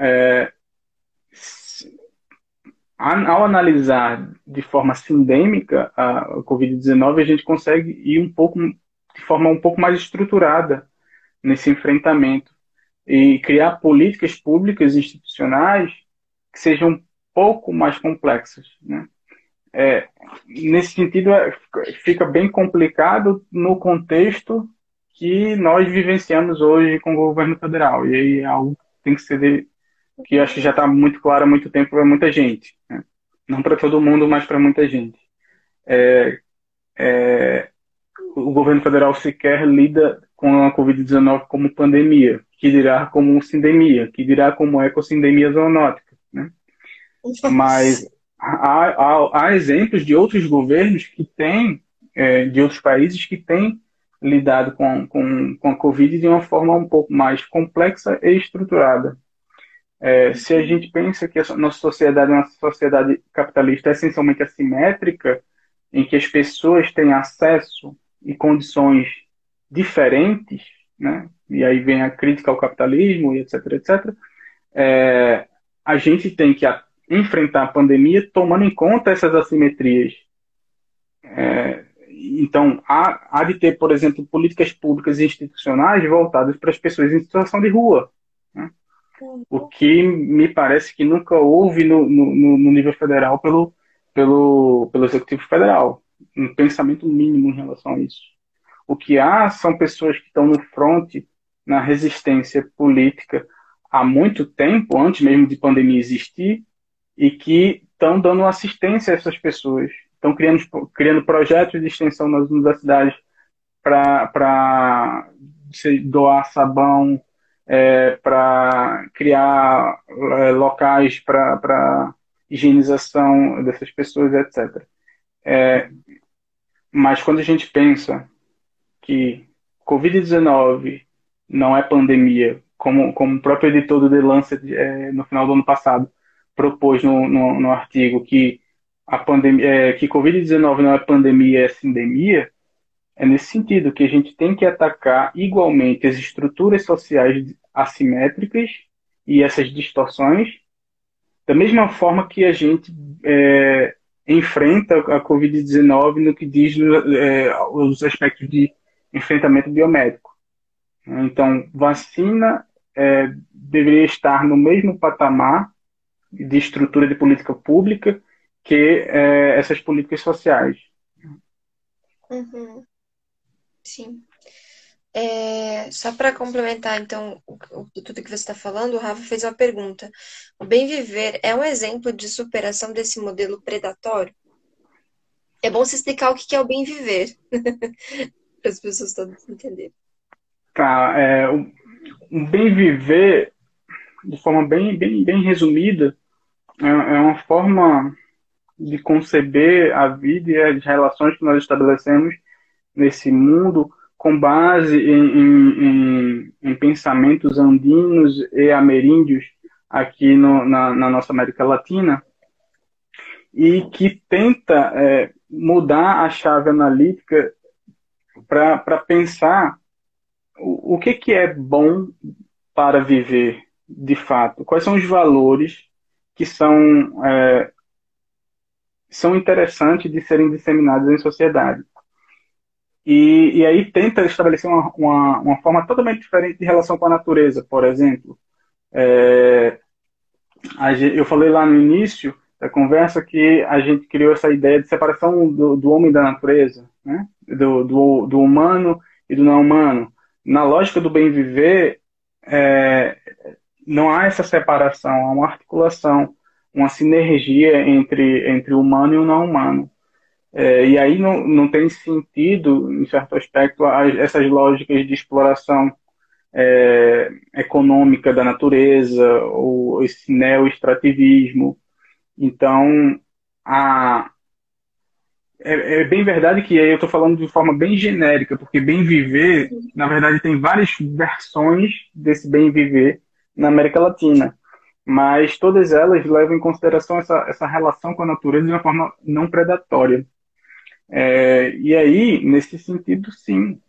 ao analisar de forma sindêmica a Covid-19, a gente consegue ir de forma um pouco mais estruturada nesse enfrentamento e criar políticas públicas e institucionais que sejam um pouco mais complexas, né? Nesse sentido, fica bem complicado no contexto que nós vivenciamos hoje com o governo federal. E aí é algo que tem que ser que acho que já está muito claro há muito tempo para muita gente, né? Não para todo mundo, mas para muita gente. O governo federal sequer lida com a Covid-19 como pandemia, que dirá como sindemia, que dirá como ecossindemia zoonótica, né? Mas há exemplos de outros governos que têm, de outros países que têm lidado com a Covid de uma forma um pouco mais complexa e estruturada. Se a gente pensa que a nossa sociedade é uma sociedade capitalista essencialmente assimétrica, em que as pessoas têm acesso e condições diferentes, né? E aí vem a crítica ao capitalismo e etc, etc. A gente tem que enfrentar a pandemia tomando em conta essas assimetrias. Então, há de ter, por exemplo, políticas públicas e institucionais voltadas para as pessoas em situação de rua, né? O que me parece que nunca houve no nível federal pelo Executivo Federal. Um pensamento mínimo em relação a isso. O que há são pessoas que estão no fronte, na resistência política há muito tempo, antes mesmo de pandemia existir, e que estão dando assistência a essas pessoas. Estão criando projetos de extensão nas universidades para doar sabão, para criar locais para higienização dessas pessoas, etc. Mas quando a gente pensa que Covid-19 não é pandemia, como o próprio editor do The Lancet, no final do ano passado, propôs no artigo que que Covid-19 não é pandemia, é sindemia, é nesse sentido que a gente tem que atacar igualmente as estruturas sociais assimétricas e essas distorções, da mesma forma que a gente enfrenta a Covid-19 no que diz os aspectos de enfrentamento biomédico. Então, vacina deveria estar no mesmo patamar de estrutura de política pública que essas políticas sociais. Uhum. Sim. Só para complementar, então, tudo que você está falando, o Rafa fez uma pergunta. O bem viver é um exemplo de superação desse modelo predatório? É bom se explicar o que é o bem viver, para as pessoas todas entenderem. Tá, o bem viver, de forma bem resumida, é uma forma de conceber a vida e as relações que nós estabelecemos nesse mundo com base em pensamentos andinos e ameríndios aqui na nossa América Latina, e que tenta mudar a chave analítica para pensar o que é bom para viver de fato, quais são os valores que são interessantes de serem disseminados em sociedade. E aí tenta estabelecer uma forma totalmente diferente de relação com a natureza, por exemplo. Eu falei lá no início da conversa que a gente criou essa ideia de separação do homem da natureza, né? Do humano e do não humano. Na lógica do bem viver, não há essa separação, há uma articulação uma sinergia entre o humano e o não humano. E aí não tem sentido, em certo aspecto, essas lógicas de exploração econômica da natureza, ou esse neo-extrativismo. Então, a, é bem verdade que aí eu estou falando de forma bem genérica, porque bem viver, na verdade, tem várias versões desse bem viver na América Latina, mas todas elas levam em consideração essa relação com a natureza de uma forma não predatória. E aí, nesse sentido, sim,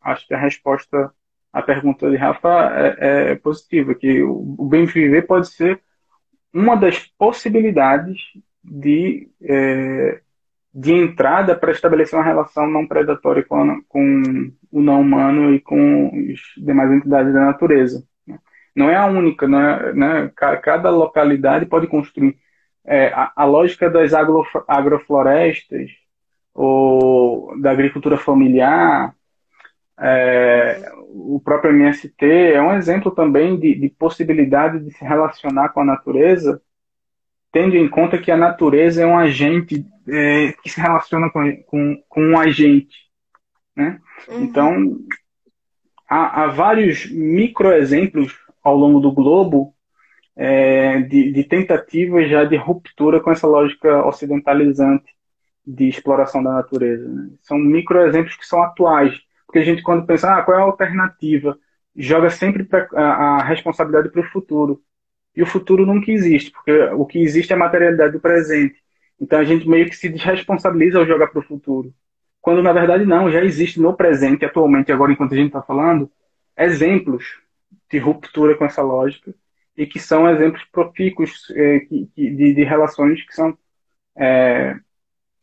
acho que a resposta à pergunta de Rafa é positiva, que o bem viver pode ser uma das possibilidades de entrada para estabelecer uma relação não predatória com o não humano e com as demais entidades da natureza. Não é a única, né? Cada localidade pode construir. A lógica das agroflorestas ou da agricultura familiar, o próprio MST é um exemplo também de possibilidade de se relacionar com a natureza, tendo em conta que a natureza é um agente que se relaciona com um agente, né? Uhum. Então, há vários microexemplos ao longo do globo de tentativas já de ruptura com essa lógica ocidentalizante de exploração da natureza, né? São microexemplos que são atuais, porque a gente, quando pensa, qual é a alternativa, joga sempre a responsabilidade para o futuro. E o futuro nunca existe, porque o que existe é a materialidade do presente. Então a gente meio que se desresponsabiliza ao jogar para o futuro. Quando na verdade não, já existe no presente, atualmente, agora enquanto a gente está falando, exemplos de ruptura com essa lógica e que são exemplos profícuos de relações que são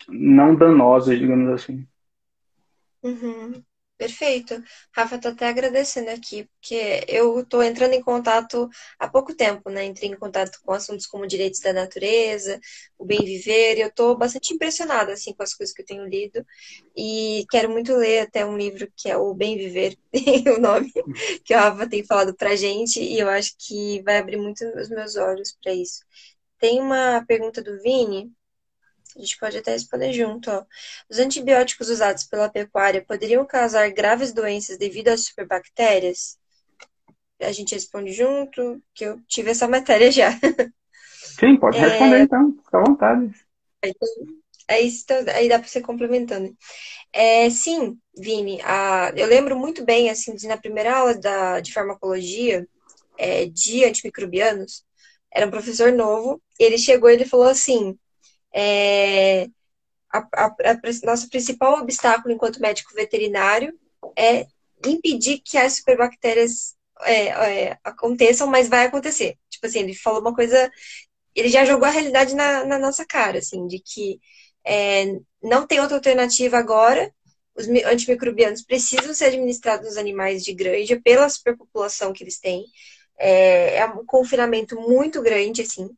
não danosas, digamos assim. Uhum. Perfeito. Rafa, tô até agradecendo aqui, porque eu tô entrando em contato há pouco tempo, né? Entrei em contato com assuntos como direitos da natureza, o bem viver, e eu tô bastante impressionada, assim, com as coisas que eu tenho lido, e quero muito ler até um livro que é O Bem Viver, o nome, que o Rafa tem falado pra gente, e eu acho que vai abrir muito os meus olhos para isso. Tem uma pergunta do Vini. A gente pode até responder junto, ó. Os antibióticos usados pela pecuária poderiam causar graves doenças devido às superbactérias? A gente responde junto, que eu tive essa matéria já. Sim, pode responder então, fica à vontade. Aí dá para ser complementando. Sim, Vini, eu lembro muito bem, assim, de na primeira aula de farmacologia, de antimicrobianos, era um professor novo, e ele chegou e ele falou assim, é, nosso principal obstáculo enquanto médico veterinário é impedir que as superbactérias aconteçam, mas vai acontecer. Tipo assim, ele falou uma coisa, ele já jogou a realidade na nossa cara, assim, de que não tem outra alternativa agora, os antimicrobianos precisam ser administrados nos animais de granja pela superpopulação que eles têm. É um confinamento muito grande, assim.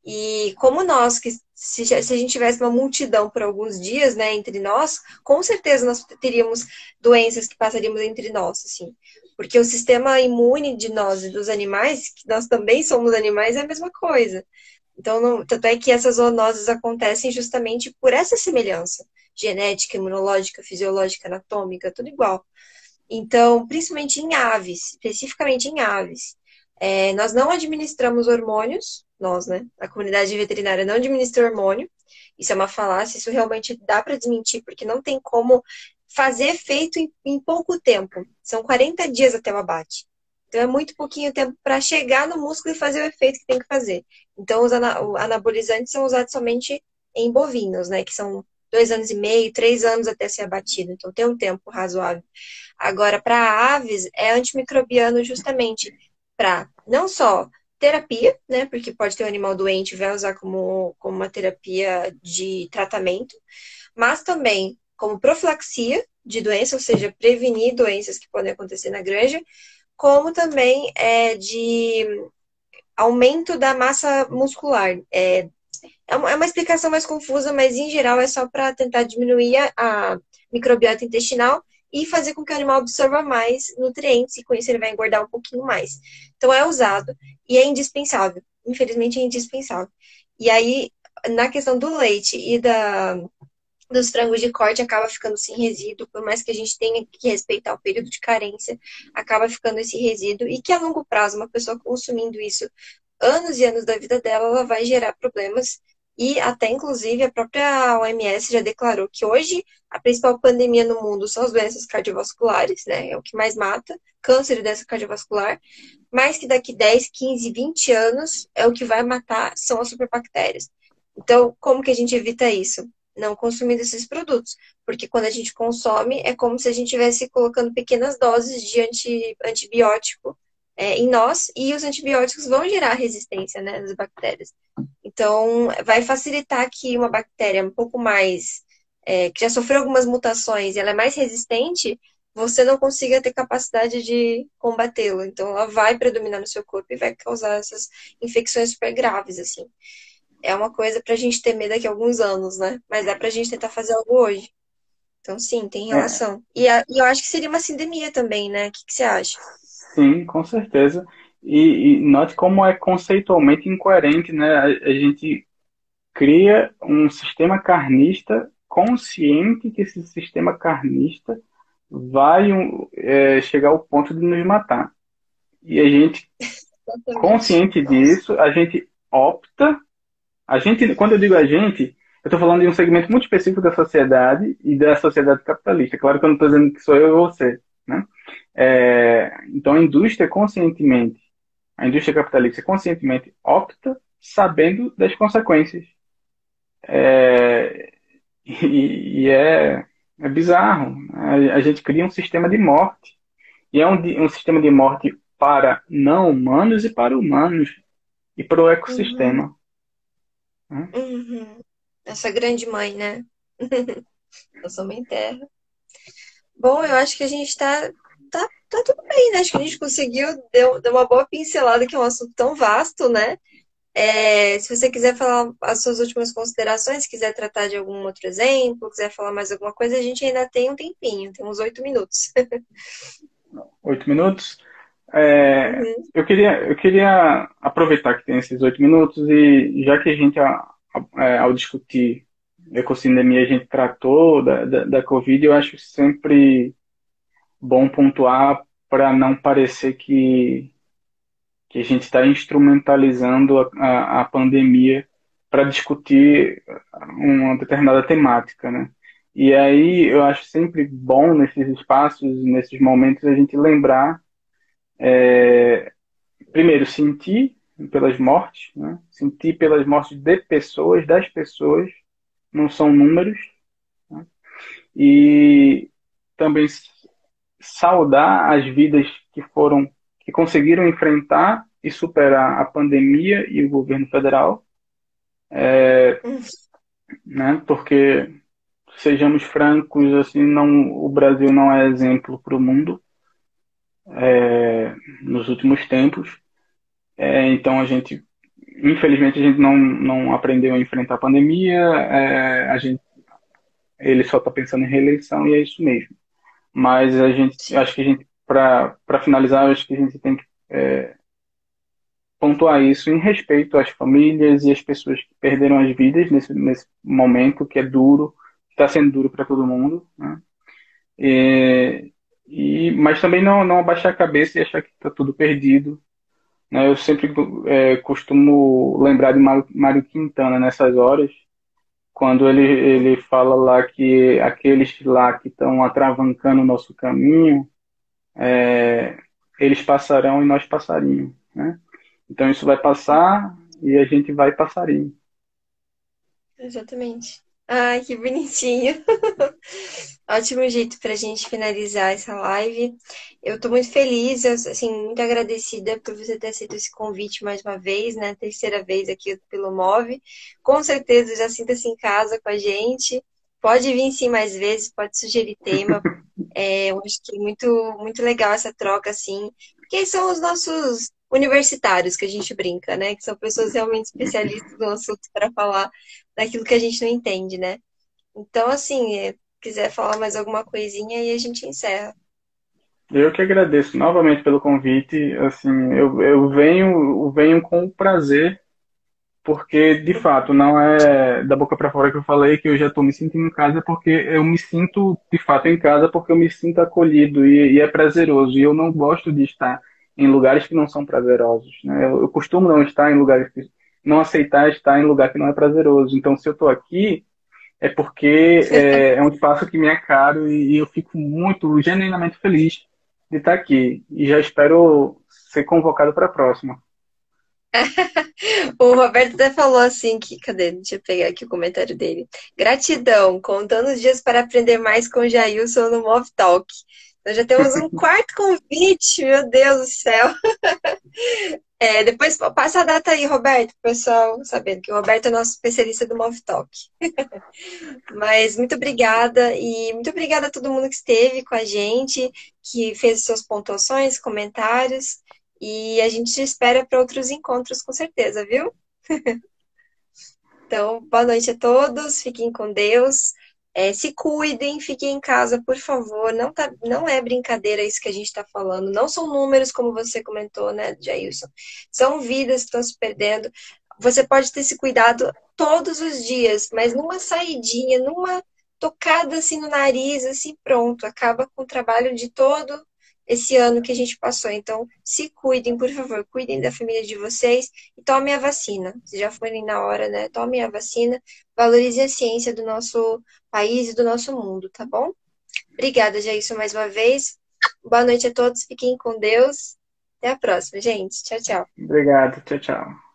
E como nós, que se a gente tivesse uma multidão por alguns dias, né, entre nós, com certeza nós teríamos doenças que passaríamos entre nós, assim. Porque o sistema imune de nós e dos animais, que nós também somos animais, é a mesma coisa. Então, tanto é que essas zoonoses acontecem justamente por essa semelhança genética, imunológica, fisiológica, anatômica, tudo igual. Então, principalmente em aves, especificamente em aves. Nós não administramos hormônios, nós, né? A comunidade veterinária não administra hormônio. Isso é uma falácia, isso realmente dá para desmentir, porque não tem como fazer efeito em pouco tempo. São 40 dias até o abate. Então é muito pouquinho tempo para chegar no músculo e fazer o efeito que tem que fazer. Então os anabolizantes são usados somente em bovinos, né? Que são 2 anos e meio, 3 anos até ser abatido. Então tem um tempo razoável. Agora, para aves, é antimicrobiano justamente para não só terapia, né? Porque pode ter um animal doente e vai usar como uma terapia de tratamento, mas também como profilaxia de doença, ou seja, prevenir doenças que podem acontecer na granja, como também de aumento da massa muscular. É uma explicação mais confusa, mas em geral é só para tentar diminuir a microbiota intestinal e fazer com que o animal absorva mais nutrientes e com isso ele vai engordar um pouquinho mais. Então é usado e é indispensável. infelizmente, é indispensável. E aí, na questão do leite e dos frangos de corte, acaba ficando sem resíduo, por mais que a gente tenha que respeitar o período de carência, acaba ficando esse resíduo, e que a longo prazo, uma pessoa consumindo isso anos e anos da vida dela, ela vai gerar problemas. E até, inclusive, a própria OMS já declarou que hoje a principal pandemia no mundo são as doenças cardiovasculares, né? É o que mais mata, câncer e doença cardiovascular, mas que daqui 10, 15, 20 anos é o que vai matar são as superbactérias. Então, como que a gente evita isso? Não consumindo esses produtos. Porque quando a gente consome, é como se a gente estivesse colocando pequenas doses de antibiótico em nós, e os antibióticos vão gerar resistência, né, das bactérias. Então, vai facilitar que uma bactéria um pouco mais, que já sofreu algumas mutações e ela é mais resistente, você não consiga ter capacidade de combatê-la. Então, ela vai predominar no seu corpo e vai causar essas infecções super graves, assim. É uma coisa pra gente temer daqui a alguns anos, né? Mas dá pra gente tentar fazer algo hoje. Então, sim, tem É, relação. E eu acho que seria uma sindemia também, né? O que você acha? sim, com certeza. E note como é conceitualmente incoerente, né? A gente cria um sistema carnista consciente que esse sistema carnista vai chegar ao ponto de nos matar. E a gente, Exatamente. consciente Nossa. disso, a gente opta. A gente, quando eu digo a gente, eu estou falando de um segmento muito específico da sociedade e da sociedade capitalista. Claro que eu não estou dizendo que sou eu ou você, né? Então a indústria capitalista conscientemente opta sabendo das consequências. É, é bizarro. A gente cria um sistema de morte. E é um sistema de morte para não humanos e para humanos e para o Uhum, ecossistema, né? uhum. Essa grande mãe, né? Nossa mãe terra. Bom, eu acho que a gente tá tudo bem, né? Acho que a gente conseguiu, deu uma boa pincelada, que é um assunto tão vasto, né? Se você quiser falar as suas últimas considerações, quiser tratar de algum outro exemplo, quiser falar mais alguma coisa, a gente ainda tem um tempinho, tem uns 8 minutos. 8 minutos. É, Uhum. eu queria aproveitar que tem esses 8 minutos e já que a gente, ao discutir ecocinemia, a gente tratou da Covid, eu acho sempre bom pontuar para não parecer que a gente está instrumentalizando a pandemia para discutir uma determinada temática, né? E aí eu acho sempre bom nesses espaços, nesses momentos, a gente lembrar, primeiro, sentir pelas mortes, né? Sentir pelas mortes de pessoas, das pessoas, não são números, né? E também saudar as vidas que conseguiram enfrentar e superar a pandemia e o governo federal, Uhum. né? Porque sejamos francos, assim, não, o Brasil não é exemplo para o mundo nos últimos tempos. Então infelizmente, a gente não aprendeu a enfrentar a pandemia. Ele só está pensando em reeleição e é isso mesmo. Mas eu Sim, acho que a gente, para finalizar, eu acho que a gente tem que pontuar isso em respeito às famílias e às pessoas que perderam as vidas nesse momento que é duro, que está sendo duro para todo mundo, né? Mas também não abaixar a cabeça e achar que está tudo perdido, né? Eu sempre costumo lembrar de Mário Quintana nessas horas, quando ele fala lá que aqueles lá que estão atravancando o nosso caminho, eles passarão e nós passarinho, né? Então isso vai passar e a gente vai passarinho. exatamente. Ai, que bonitinho. Ótimo jeito para a gente finalizar essa live. Eu estou muito feliz, assim, muito agradecida por você ter aceito esse convite mais uma vez, né? Terceira vez aqui pelo Move. Com certeza já sinta-se em casa com a gente. Pode vir sim mais vezes, pode sugerir tema. Eu acho que é muito, muito legal essa troca, assim, porque são os nossos universitários que a gente brinca, né? Que são pessoas realmente especialistas no assunto para falar daquilo que a gente não entende, né? Então, assim, quiser falar mais alguma coisinha aí a gente encerra. Eu que agradeço novamente pelo convite. Assim, eu venho com prazer, porque de fato não é da boca para fora que eu falei que eu já estou me sentindo em casa, porque eu me sinto de fato em casa, porque eu me sinto acolhido e é prazeroso. E eu não gosto de estar em lugares que não são prazerosos, né? Eu costumo não estar em lugares que não aceitar estar em lugar que não é prazeroso. Então, se eu estou aqui é porque é um espaço que me é caro e eu fico muito, genuinamente feliz de estar aqui. E já espero ser convocado para a próxima. O Roberto até falou assim que, cadê? Deixa eu pegar aqui o comentário dele. Gratidão, contando os dias para aprender mais com o Jailson no Mov Talk. Nós já temos um quarto convite, meu Deus do céu. Depois passa a data aí, Roberto, pessoal, sabendo que o Roberto é nosso especialista do Mov Talk. Mas muito obrigada e muito obrigada a todo mundo que esteve com a gente, que fez suas pontuações, comentários. E a gente te espera para outros encontros, com certeza, viu? Então, boa noite a todos, fiquem com Deus. Se cuidem, fiquem em casa, por favor. Não é brincadeira isso que a gente está falando. Não são números, como você comentou, né, Jailson? São vidas que estão se perdendo. Você pode ter se cuidado todos os dias, mas numa saidinha, numa tocada assim no nariz, assim, pronto. Acaba com o trabalho de todo esse ano que a gente passou. Então, se cuidem, por favor. Cuidem da família de vocês e tomem a vacina. Se já forem na hora, né? Tomem a vacina. Valorize a ciência do nosso país e do nosso mundo, tá bom? Obrigada, Jailson, mais uma vez. Boa noite a todos, fiquem com Deus. Até a próxima, gente. Tchau, tchau. Obrigado, tchau, tchau.